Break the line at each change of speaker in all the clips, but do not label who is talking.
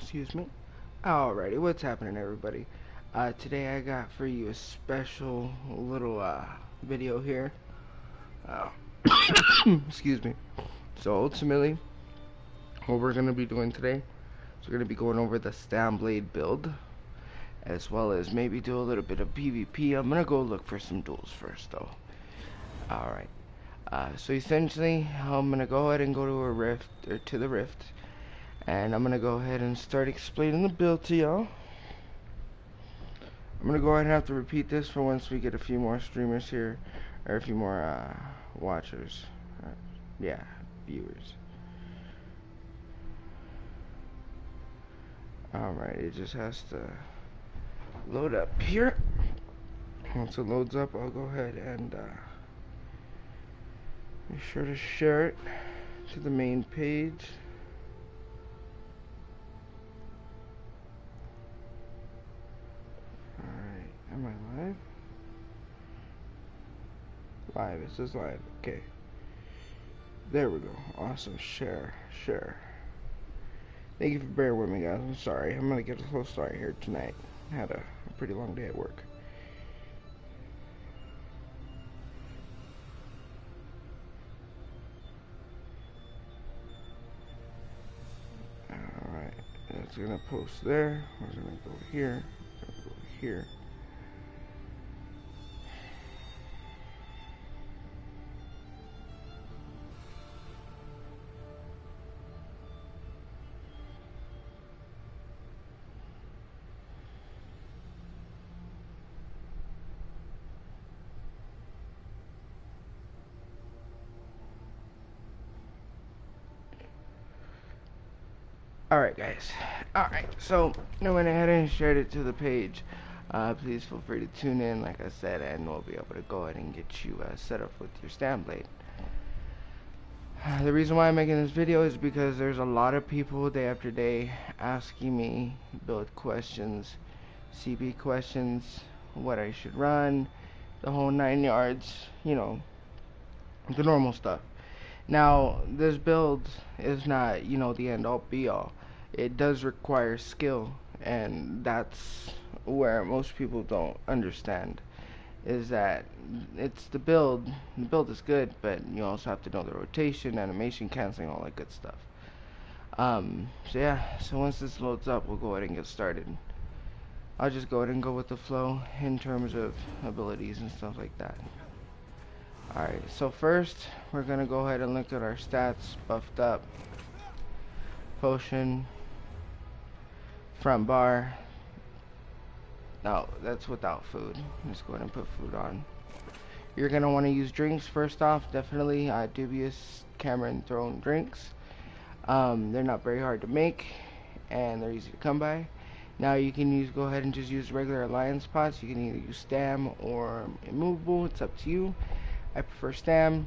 Excuse me. Alrighty, what's happening, everybody? Today I got for you a special little video here. Uh, excuse me. So ultimately, what we're gonna be doing today is we're gonna be going over the Stamblade build, as well as maybe do a little bit of PvP. I'm gonna go look for some duels first, though. Alright. So essentially, I'm gonna go ahead and go to a rift, or to the rift, and I'm gonna go ahead and start explaining the build to y'all. I'm gonna go ahead and have to repeat this for once we get a few more streamers here, or a few more watchers. Yeah, viewers. Alright, it just has to load up here. Once it loads up, I'll go ahead and be sure to share it to the main page. Alright, am I live? Live, it says live, okay. There we go, awesome, share. Thank you for bearing with me, guys. I'm sorry, I'm gonna get a slow start here tonight. I had a pretty long day at work. Alright, that's gonna post there. We're gonna go here, go here. Alright, guys. Alright, so I went ahead and shared it to the page. Please feel free to tune in, like I said, and we'll be able to go ahead and get you set up with your Stamblade. The reason why I'm making this video is because there's a lot of people day after day asking me build questions, CB questions, what I should run, the whole 9 yards, you know, the normal stuff. Now, this build is not, you know, the end all be all. It does require skill, and that's where most people don't understand, is that it's the build is good, but you also have to know the rotation, animation canceling, all that good stuff. So yeah, so once this loads up, we'll go ahead and get started. I'll just go ahead and go with the flow in terms of abilities and stuff like that. Alright, so first we're gonna go ahead and look at our stats. Buffed up, potion, front bar. No, that's without food. Let's go ahead and put food on. You're gonna want to use drinks first off. Definitely dubious Cameron Throne drinks. They're not very hard to make, and they're easy to come by. Now you can go ahead and just use regular alliance pots. You can either use stam or immovable. It's up to you. I prefer stam.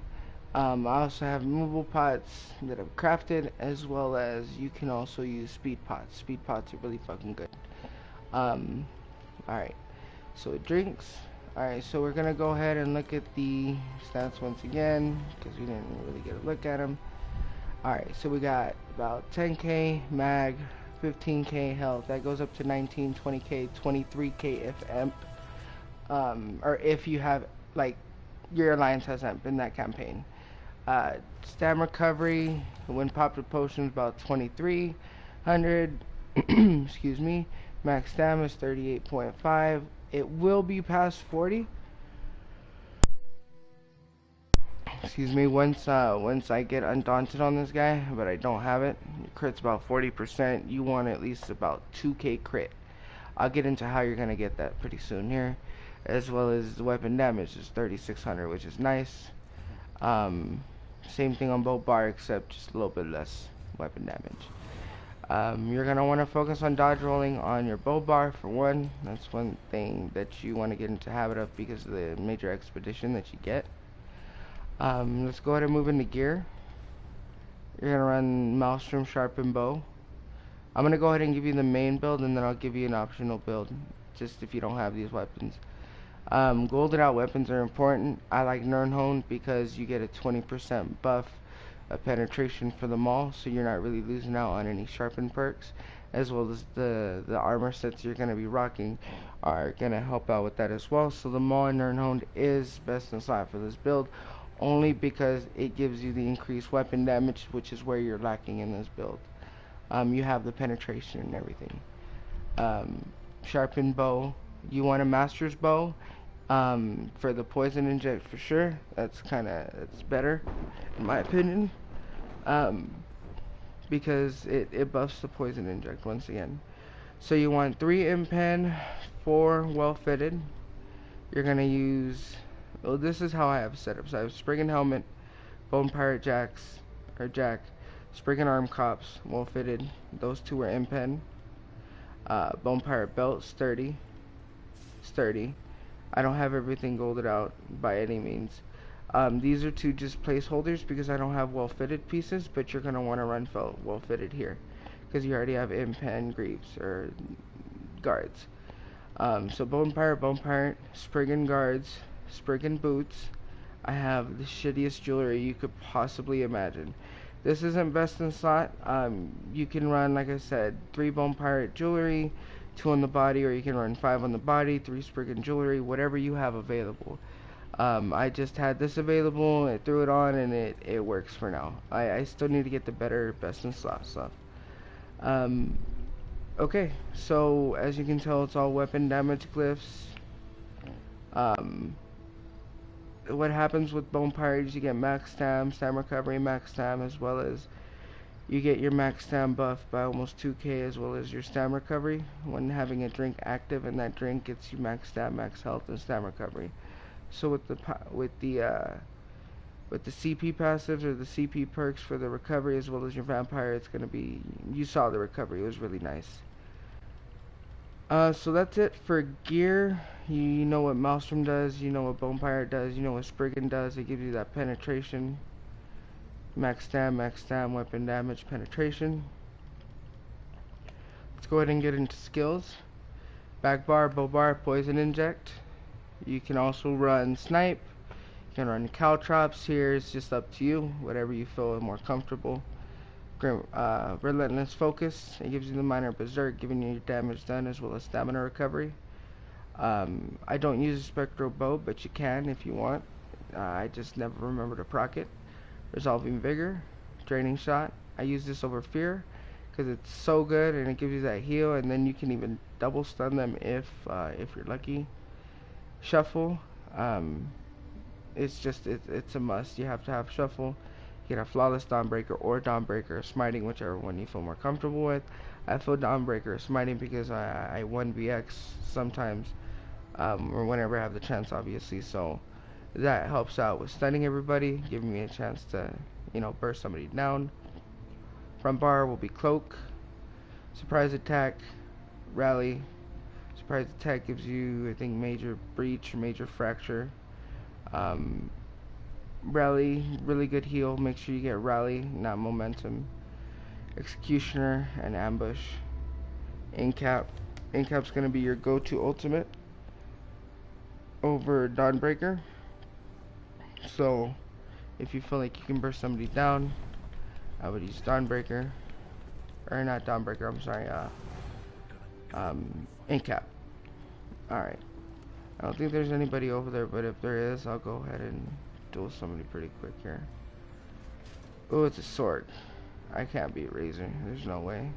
I also have movable pots that I've crafted, as well as you can also use speed pots. Speed pots are really fucking good. Alright, so drinks. Alright, so we're gonna go ahead and look at the stats once again, because we didn't really get a look at them. Alright, so we got about 10k mag, 15k health. That goes up to 19, 20k, 23k if emp. Or if you have, like, your alliance has emp in that campaign. Stam recovery when popped with potions about 2300. Excuse me. Max stam is 38.5. It will be past 40. Excuse me. Once I get undaunted on this guy, but I don't have it. Crit's about 40%. You want at least about 2k crit. I'll get into how you're gonna get that pretty soon here, as well as the weapon damage is 3600, which is nice. Same thing on bow bar, except just a little bit less weapon damage. You're gonna want to focus on dodge rolling on your bow bar for one. That's one thing that you want to get into habit of because of the major expedition that you get. Let's go ahead and move into gear. You're gonna run Maelstrom, sharpened bow. I'm gonna go ahead and give you the main build, and then I'll give you an optional build, just if you don't have these weapons. Golden out weapons are important. I like Nirnhone because you get a 20% buff of penetration for them all, so you're not really losing out on any sharpened perks. as well as the armor sets you're going to be rocking are going to help out with that as well. So the Maul and Nernhoned is best in slot for this build, only because it gives you the increased weapon damage, which is where you're lacking in this build. You have the penetration and everything. Sharpened bow. You want a master's bow for the poison inject for sure. It's better in my opinion, because it buffs the poison inject once again. So you want 3 impen, 4 well fitted. You're gonna use, well, this is how I have set up. So I have Spriggan helmet, Bone Pirate Jack, Spriggan arm cops, well fitted. Those 2 are impen. Bone Pirate belt, sturdy. I don't have everything golded out by any means. These are 2 just placeholders because I don't have well fitted pieces, but you're gonna want to run well fitted here because you already have impen greaves or guards. So Bone Pirate, Spriggan guards, Spriggan boots. I have the shittiest jewelry you could possibly imagine. This isn't best in slot. You can run, like I said, 3 Bone Pirate jewelry, 2 on the body, or you can run 5 on the body, 3 Spriggan jewelry, whatever you have available. I just had this available, I threw it on, and it works for now. I still need to get the better best in slot stuff. Okay, so as you can tell, it's all weapon damage glyphs. What happens with Bone Pirate is you get max stam recovery, max stam, as well as you get your max stam buff by almost 2k, as well as your stam recovery when having a drink active, and that drink gets you max stam, max health, and stam recovery. So with the CP passives or the CP perks for the recovery, as well as your vampire, it's gonna be, you saw the recovery, it was really nice. So that's it for gear. You know what Maelstrom does, you know what Bone Pirate does, you know what Spriggan does. It gives you that penetration, max stam, weapon damage, penetration. Let's go ahead and get into skills. Back bar, bow bar, poison inject. You can also run snipe. You can run caltrops here. It's just up to you, whatever you feel more comfortable. Relentless focus. It gives you the minor berserk, giving you your damage done as well as stamina recovery. I don't use a spectral bow, but you can if you want. I just never remember to proc it. Resolving vigor, draining shot. I use this over fear because it's so good and it gives you that heal, and then you can even double stun them if you're lucky. Shuffle. It's a must. You have to have shuffle. You can have flawless Dawnbreaker or Dawnbreaker or smiting, whichever one you feel more comfortable with. I feel Dawnbreaker or smiting because I 1vx sometimes, or whenever I have the chance, obviously. So that helps out with stunning everybody, giving me a chance to, burst somebody down. Front bar will be cloak. Surprise attack, rally. Surprise attack gives you, I think, major breach or major fracture. Rally, really good heal. Make sure you get rally, not momentum. Executioner and ambush. Incap. Incap's gonna be your go-to ultimate over Dawnbreaker. So if you feel like you can burst somebody down, I would use Dawnbreaker, or not Dawnbreaker. I'm sorry. Incap. All right. I don't think there's anybody over there, but if there is, I'll go ahead and duel somebody pretty quick here. Oh, it's a sword. I can't beat Razor. There's no way.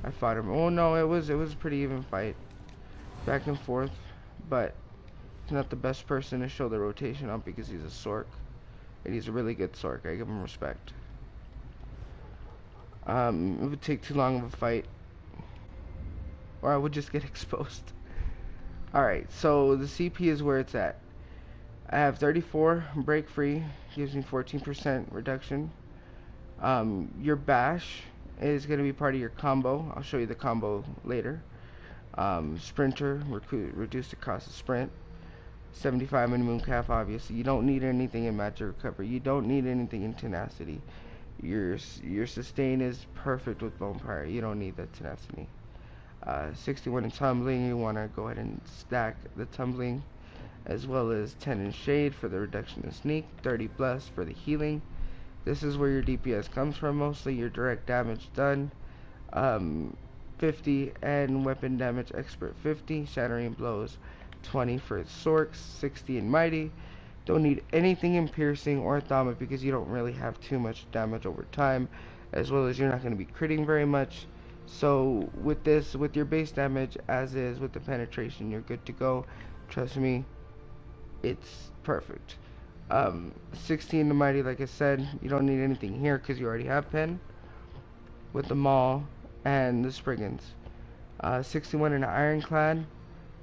I fought him. Oh no, it was a pretty even fight, back and forth, but he's not the best person to show the rotation on because he's a Sork, and he's a really good Sork. I give him respect. It would take too long of a fight, or I would just get exposed. Alright, so the CP is where it's at. I have 34, break free, gives me 14% reduction. Your bash is going to be part of your combo. I'll show you the combo later. Sprinter, reduce the cost of sprint. 75 minimum calf, obviously. You don't need anything in magic recovery. You don't need anything in tenacity. Your sustain is perfect with Bone Pirate. You don't need the tenacity. 61 in tumbling. You want to go ahead and stack the tumbling, as well as 10 in shade for the reduction in sneak. 30 plus for the healing. This is where your DPS comes from mostly. Your direct damage done. um, 50, and weapon damage expert 50, shattering blows 20 for its sorks, 60 in mighty. Don't need anything in piercing or thama because you don't really have too much damage over time, as well as you're not going to be critting very much. So with this, with your base damage as is with the penetration, you're good to go. Trust me, it's perfect. 16 to mighty, like I said, you don't need anything here because you already have pen with the maul and the spriggans. 61 in ironclad,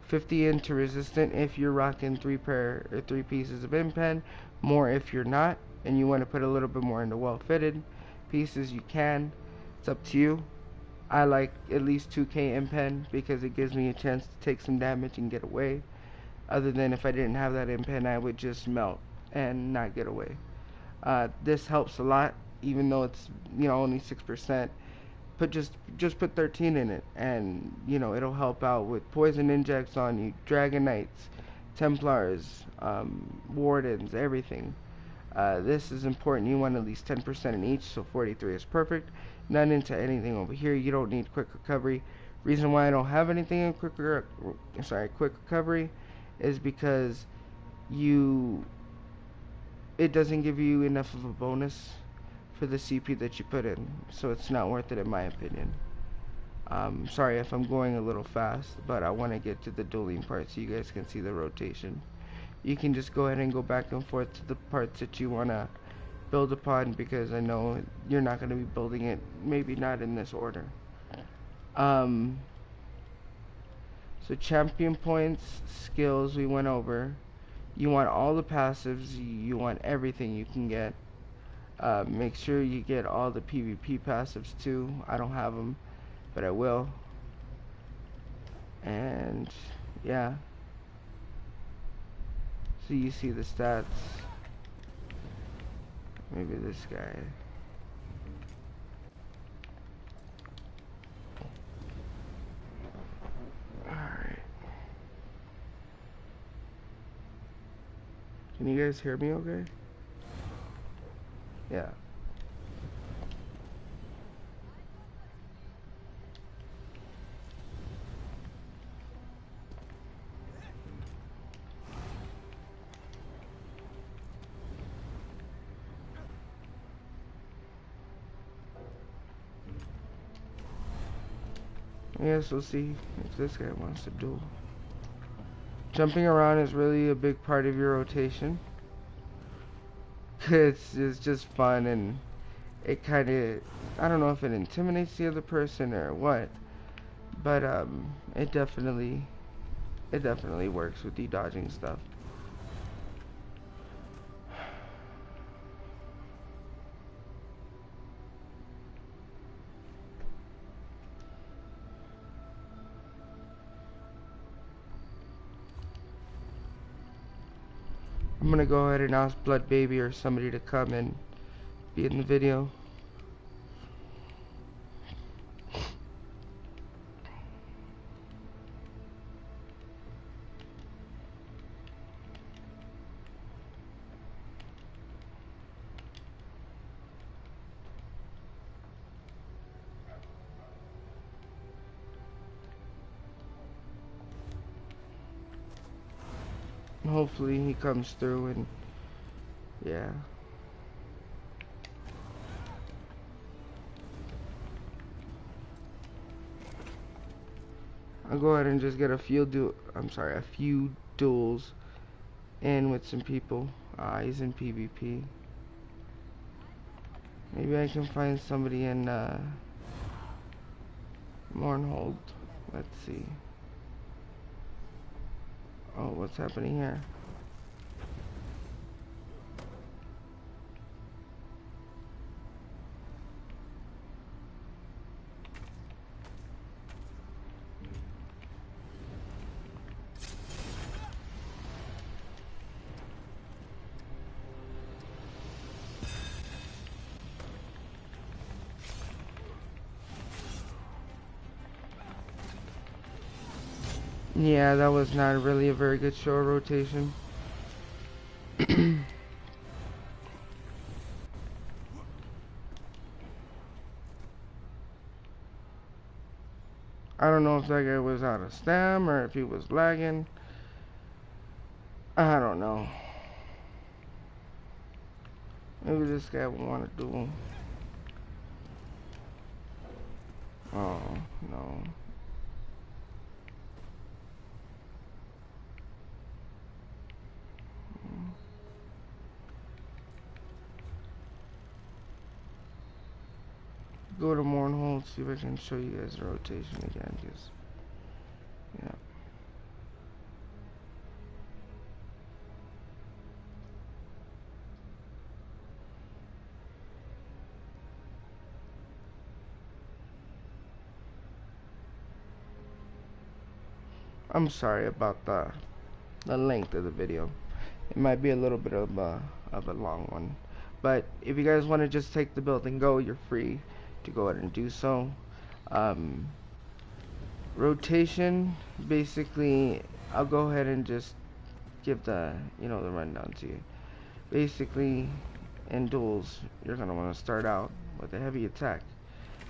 50 into resistant if you're rocking 3 pieces of impen, more if you're not, and you want to put a little bit more into well fitted pieces, you can. It's up to you. I like at least 2k impen because it gives me a chance to take some damage and get away. Other than if I didn't have that impen, I would just melt and not get away. This helps a lot, even though it's only 6%. Just put 13 in it, and it'll help out with poison injects on you, Dragon Knights, Templars, Wardens, everything. This is important. You want at least 10% in each, so 43 is perfect. None into anything over here. You don't need quick recovery. Reason why I don't have anything in quick recovery is because it doesn't give you enough of a bonus for the CP that you put in, so it's not worth it in my opinion. Sorry if I'm going a little fast, but I want to get to the dueling part so you guys can see the rotation. You can just go ahead and go back and forth to the parts that you want to build upon, because I know you're not going to be building it, maybe not in this order. So champion points, skills we went over. You want all the passives, you want everything you can get. Make sure you get all the PvP passives too. I don't have them, but I will. And yeah, so you see the stats. Maybe this guy. Alright. Can you guys hear me okay? Yeah. Yeah, so see if this guy wants to duel. Jumping around is really a big part of your rotation. It's just fun, and it kind of, I don't know if it intimidates the other person or what, but it definitely works with the dodging stuff. I'm gonna go ahead and ask Blood Baby or somebody to come and be in the video. Hopefully he comes through, and yeah. I'll go ahead and just get a few duels in with some people. He's in PvP. Maybe I can find somebody in Mournhold. Let's see. Oh, what's happening here? Yeah, that was not really a very good show rotation. I don't know if that guy was out of stam or if he was lagging. I don't know. Maybe this guy would want to do. Oh, no. Go to Mournhold, see if I can show you guys the rotation again, because, yeah. I'm sorry about the length of the video. It might be a little bit of a long one. But if you guys want to just take the build and go, you're free to go ahead and do so. Rotation, basically, I'll go ahead and just give the, the rundown to you. Basically, in duels, you're going to want to start out with a heavy attack,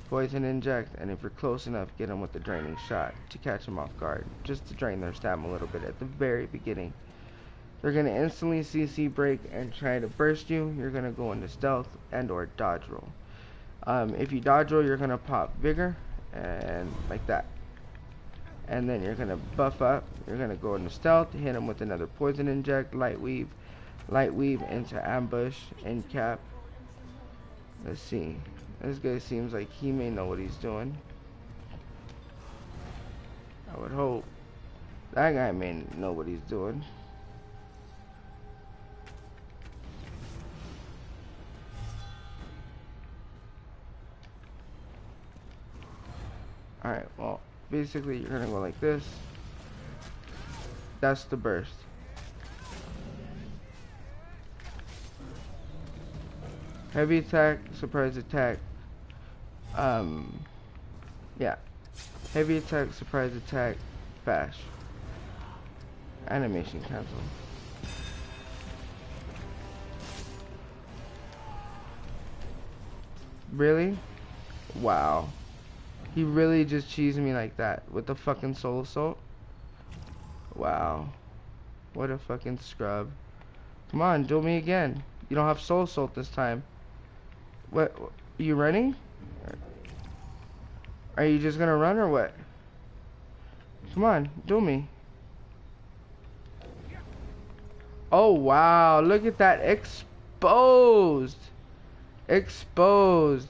poison inject, and if you're close enough, get them with the draining shot to catch them off guard, just to drain their stamina a little bit at the very beginning. They're going to instantly CC break and try to burst you. You're going to go into stealth and or dodge roll. If you dodge roll, you're going to pop vigor and like that. And then you're going to buff up. You're going to go into stealth, hit him with another poison inject, light weave into ambush and cap. Let's see. This guy seems like he may know what he's doing. I would hope. That guy may know what he's doing. Alright, well, basically you're gonna go like this. That's the burst. Heavy attack, surprise attack. Yeah. Heavy attack, surprise attack, bash. Animation cancel. Really? Wow. He really just cheesed me like that with the fucking soul assault. Wow. What a fucking scrub. Come on, do me again. You don't have soul assault this time. What? Are you running? Are you just gonna run or what? Come on, do me. Oh wow, look at that. Exposed. Exposed.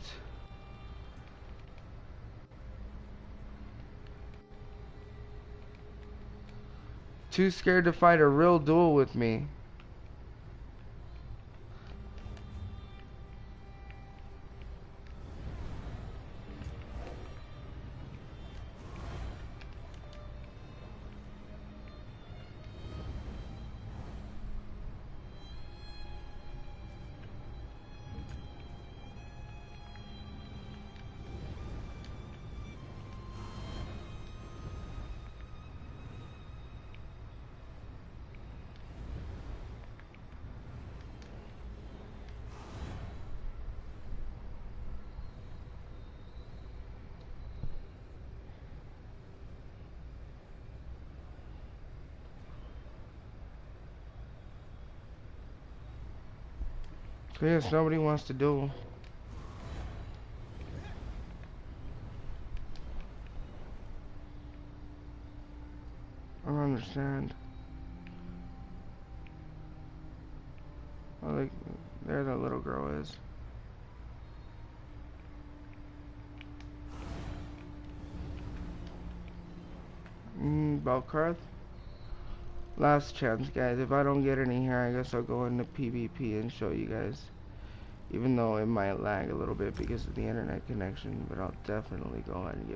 Too scared to fight a real duel with me. Yes, nobody wants to duel. I don't understand. Oh, like, there the little girl is. Balkarth? Last chance, guys. If I don't get any here, I guess I'll go into PvP and show you guys. Even though it might lag a little bit because of the internet connection, but I'll definitely go ahead and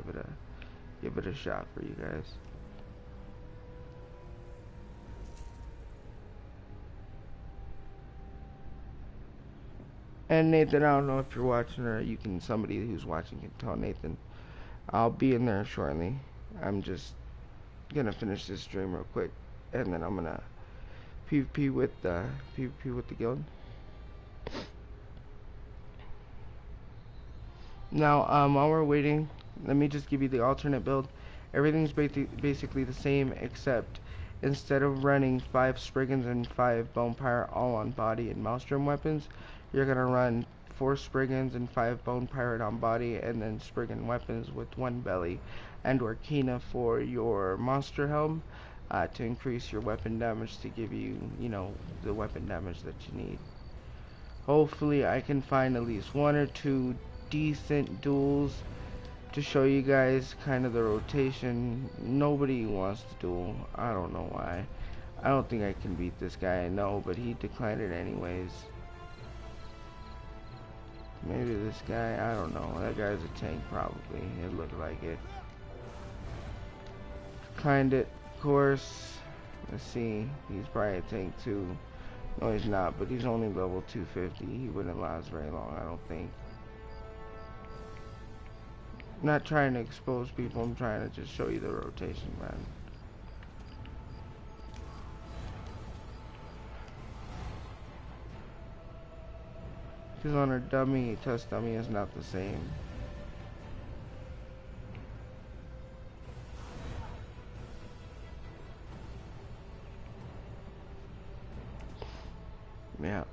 give it a shot for you guys. And Nathan, I don't know if you're watching or somebody who's watching can tell Nathan. I'll be in there shortly. I'm just gonna finish this stream real quick, and then I'm gonna PvP with the guild. Now, while we're waiting, let me just give you the alternate build. Everything's basically the same, except instead of running 5 Spriggans and 5 Bonepire all on body and Maelstrom weapons, you're gonna run 4 Spriggans and 5 Bone Pirate on body, and then Spriggan weapons with 1 belly and Orkina for your monster helm, to increase your weapon damage, to give you, you know, the weapon damage that you need. Hopefully I can find at least 1 or 2 decent duels to show you guys kind of the rotation. Nobody wants to duel. I don't know why. I don't think I can beat this guy, I know, but he declined it anyways. Maybe this guy, I don't know. That guy's a tank probably. It looked like it. Declined it, of course. Let's see. He's probably a tank too. No, he's not, but he's only level 250. He wouldn't last very long, I don't think. I'm not trying to expose people, I'm trying to just show you the rotation, man. Because on her dummy, test dummy is not the same. Yeah.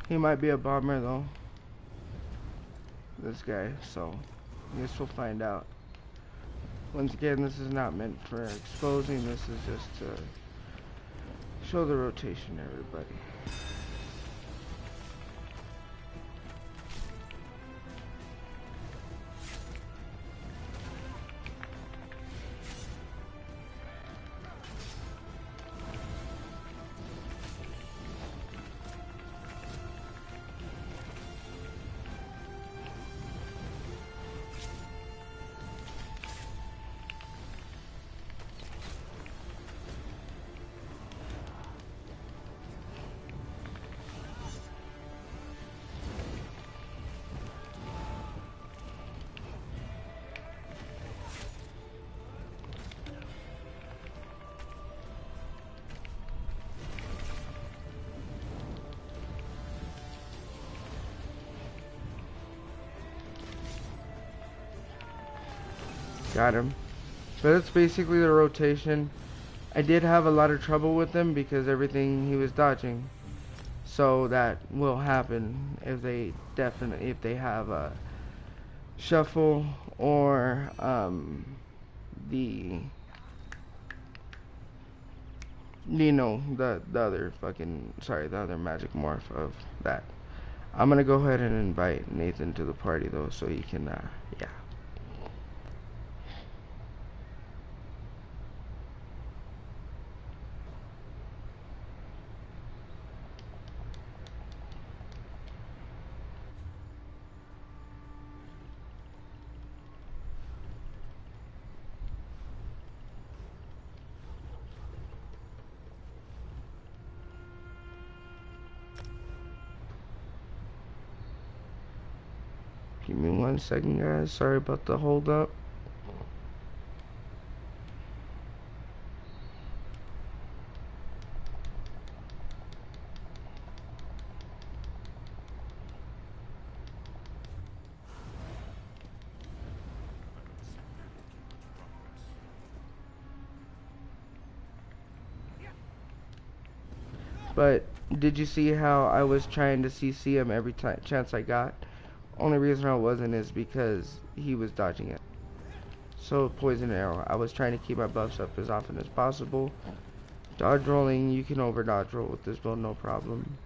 He might be a bomber though, this guy, so I guess we'll find out. Once again, this is not meant for exposing, this is just to show the rotation to everybody. Got him. So that's basically the rotation. I did have a lot of trouble with him because everything he was dodging. So that will happen if they have a shuffle or the the other fucking, sorry, the other magic morph of that. I'm gonna go ahead and invite Nathan to the party though, so he can yeah. Give me 1 second, guys. Sorry about the hold up. But did you see how I was trying to CC him every chance I got? Only reason I wasn't is because he was dodging it. So poison arrow. I was trying to keep my buffs up as often as possible. Dodge rolling, you can over dodge roll with this build, no problem.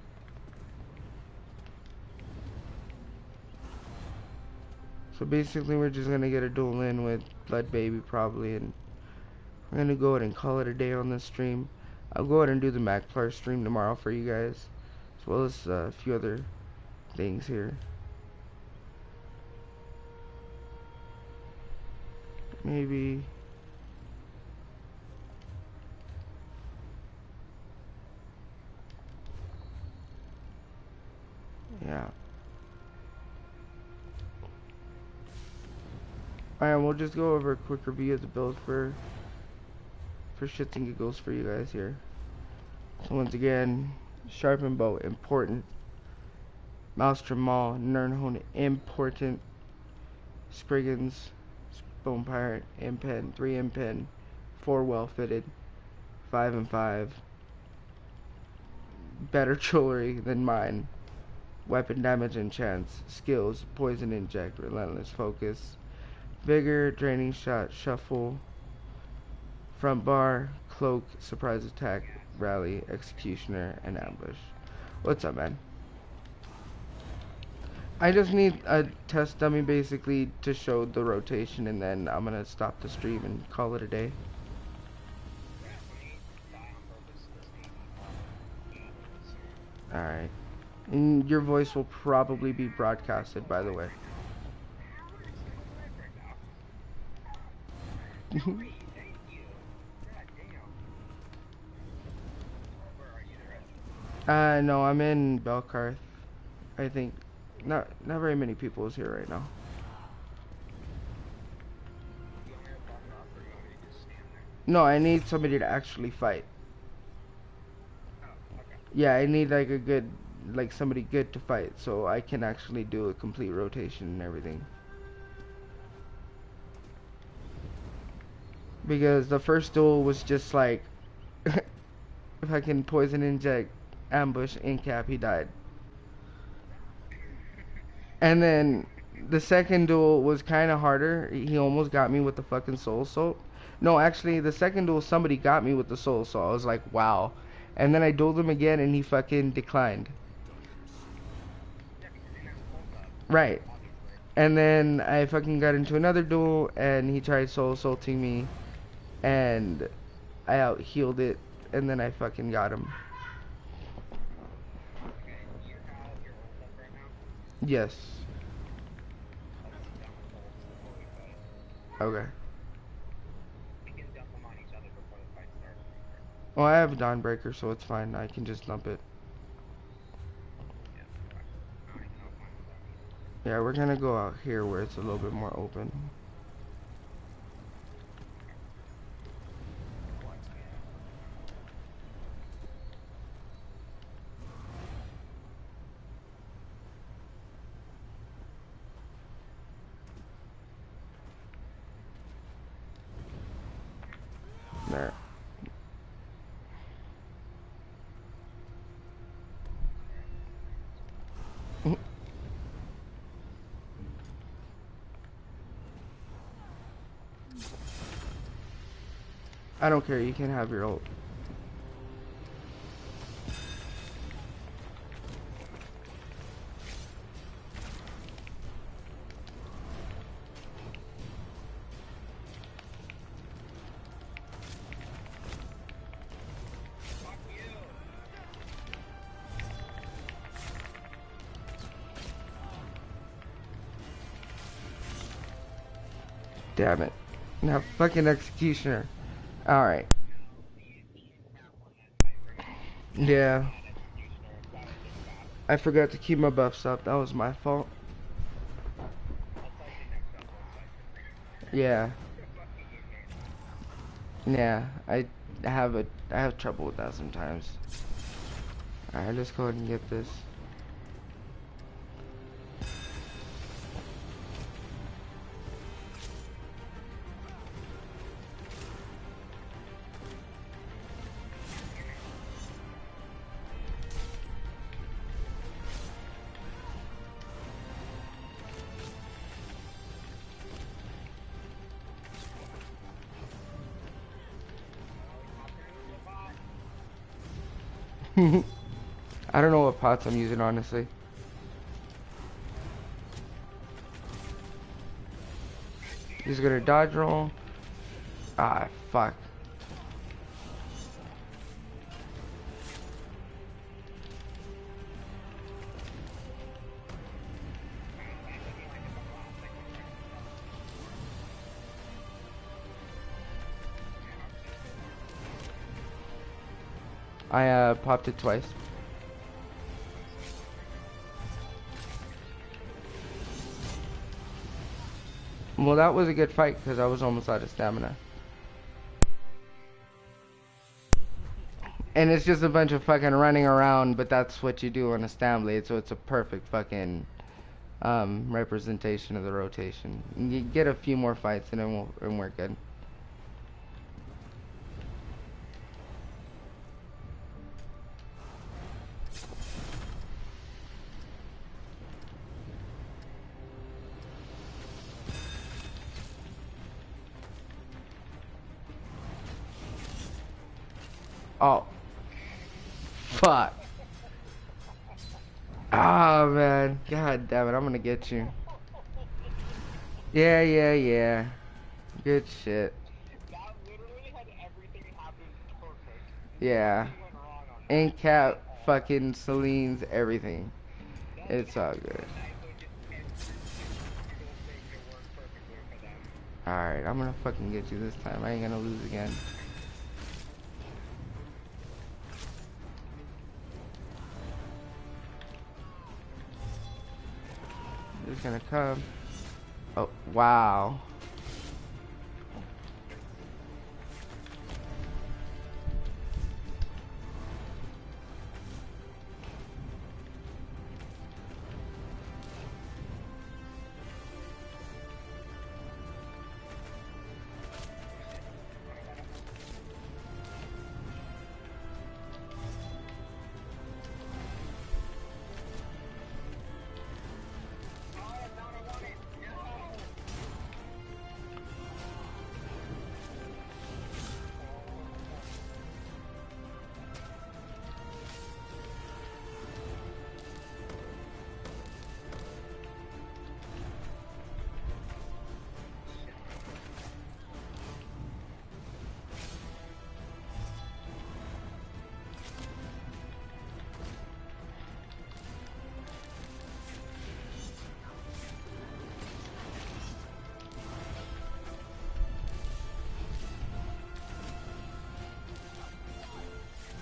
So basically we're just gonna get a duel in with Blood Baby probably, and we're gonna go ahead and call it a day on this stream. I'll go ahead and do the Magplar stream tomorrow for you guys, as well as a few other things here. Maybe Alright, we'll just go over a quick review of the build for shits and giggles for you guys here. So once again, sharpened bow, important. Maelstrom Maul, Nernhorn, important. Spriggans, Bone Pirate, Impen, 3 Impen, 4 well fitted, 5 and 5. Better jewelry than mine. Weapon damage and chance. Skills, poison inject, relentless focus. Vigor, draining shot, shuffle. Front bar, cloak, surprise attack, rally, executioner, and ambush. What's up, man? I just need a test dummy basically to show the rotation, and then I'm gonna stop the stream and call it a day. Alright. And your voice will probably be broadcasted, by the way. No, I'm in Belkarth. I think not very many people is here right now. No, I need somebody to actually fight. Yeah, I need like a good, like somebody good to fight, so I can actually do a complete rotation and everything. Because the first duel was just like, if I can poison inject, ambush, incap, he died. And then the second duel was kind of harder. He almost got me with the fucking soul assault. No, actually, the second duel somebody got me with the soul assault. I was like, wow. And then I dueled him again and he fucking declined. Right. And then I fucking got into another duel and he tried soul assaulting me and I out healed it and then I fucking got him. Yes. Okay. Well, I have a Dawnbreaker, so it's fine. I can just lump it. Yeah, we're gonna go out here where it's a little bit more open. There. I don't care, you can have your ult. Damn it. Now fucking executioner. Alright. Yeah. I forgot to keep my buffs up. That was my fault. Yeah. Yeah. I have trouble with that sometimes. Alright, let's go ahead and get this. I don't know what pots I'm using, honestly. He's gonna dodge roll. Ah, fuck. I popped it twice. Well, that was a good fight because I was almost out of stamina. And it's just a bunch of fucking running around, but that's what you do on a Stamblade, so it's a perfect fucking representation of the rotation. You get a few more fights and then we're good. Oh. Fuck. Oh, man. God damn it. I'm gonna get you. Yeah. Good shit.
That literally had everything happen perfect.
Yeah.
Nothing went wrong on that.
Ink cap, fucking Celine's, everything. It's all good. Alright, I'm gonna fucking get you this time. I ain't gonna lose again. Just gonna come. Oh, wow.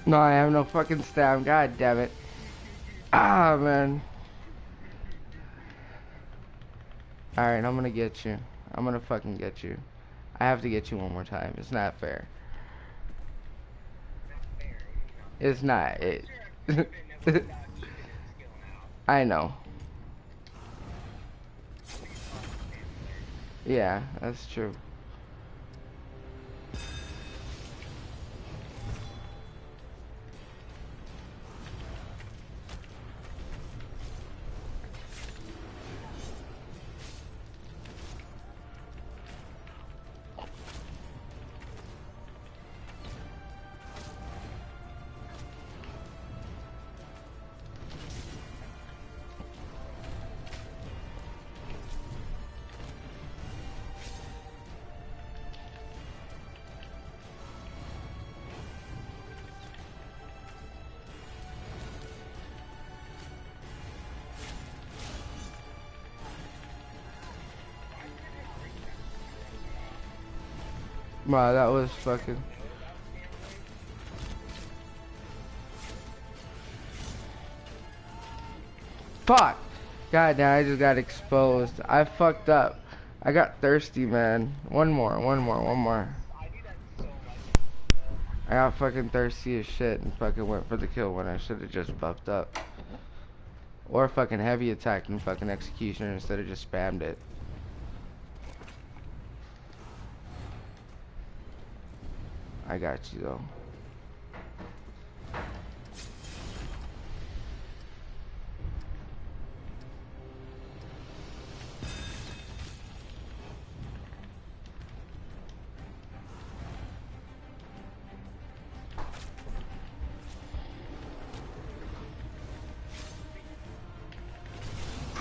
No, I have no fucking stam. God damn it. Ah, man. Alright, I'm gonna get you. I'm gonna fucking get you. I have to get you one more time. It's not fair. It's not. I know. Yeah, that's true. Wow, that was fucking... Fuck! God damn, I just got exposed. I fucked up. I got thirsty, man. One more. I got fucking thirsty as shit and fucking went for the kill when I should have just buffed up. Or fucking heavy attack and fucking executioner instead of just spammed it. I got you though.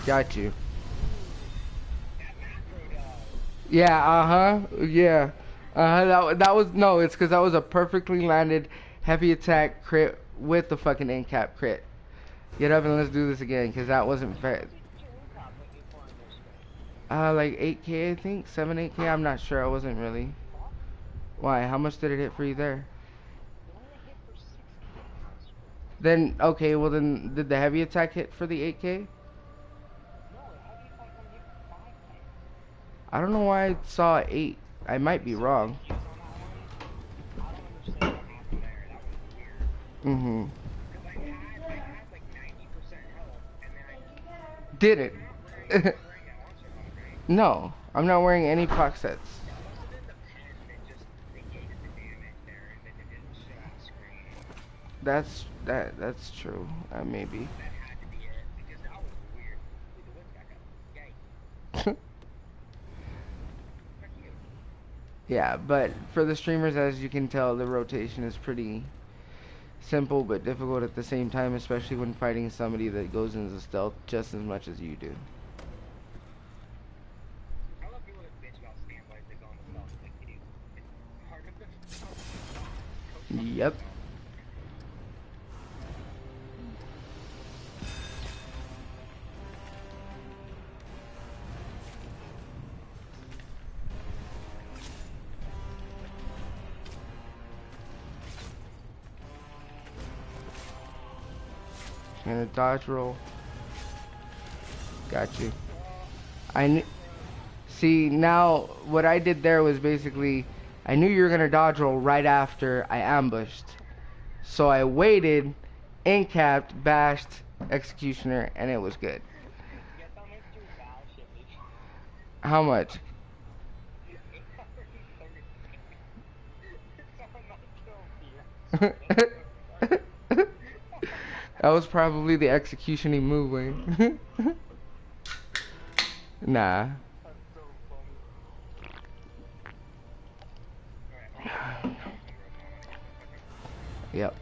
Got you. Yeah, yeah. That was, no, it's because that was a perfectly landed heavy attack crit with the fucking end cap crit. Get up and let's do this again, because that wasn't fair. Like 8k I think? 7, 8k? I'm not sure, I wasn't really. Why? How much did it hit for you there? Then, okay, well then, did the heavy attack hit for the 8k? I don't know why I saw 8. I might be wrong.
Use on that one. I don't understand what happened there. That was weird.
Mm-hmm.
Cause I had like 90% health, and then
Did
you're
it.
not wearing that launcher mod, right?
No, I'm not wearing any proc sets.
That must have been the pen that just negated the damage there, and then it didn't show on the screen.
That's true. Maybe.
That had to be it, because that was weird. Ooh, the wind's back up. Yay. Fuck you.
Yeah, but for the streamers, as you can tell, the rotation is pretty simple but difficult at the same time, especially when fighting somebody that goes into stealth just as much as you do.
I love people that bitch about Stamblade that go into stealth. Like, dude, it's harder than stealth.
Yep. And a dodge roll. Got you. See, now what I did there was basically I knew you were gonna dodge roll right after I ambushed, so I waited, incapped, bashed, executioner, and it was good.
Guess how much your vow should be?
How much?
830. Someone might kill me.
That was probably the executioning move, Wayne. Nah.
That's so funny.
Yep.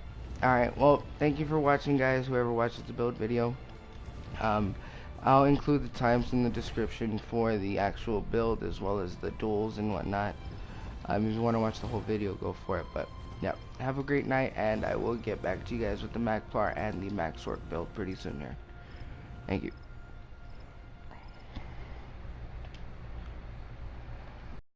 Alright, well, thank you for watching, guys, whoever watches the build video. I'll include the times in the description for the actual build as well as the duels and whatnot. If you want to watch the whole video, go for it. But, yeah, have a great night, and I will get back to you guys with the Magplar and the Max Orc build pretty soon here. Thank you.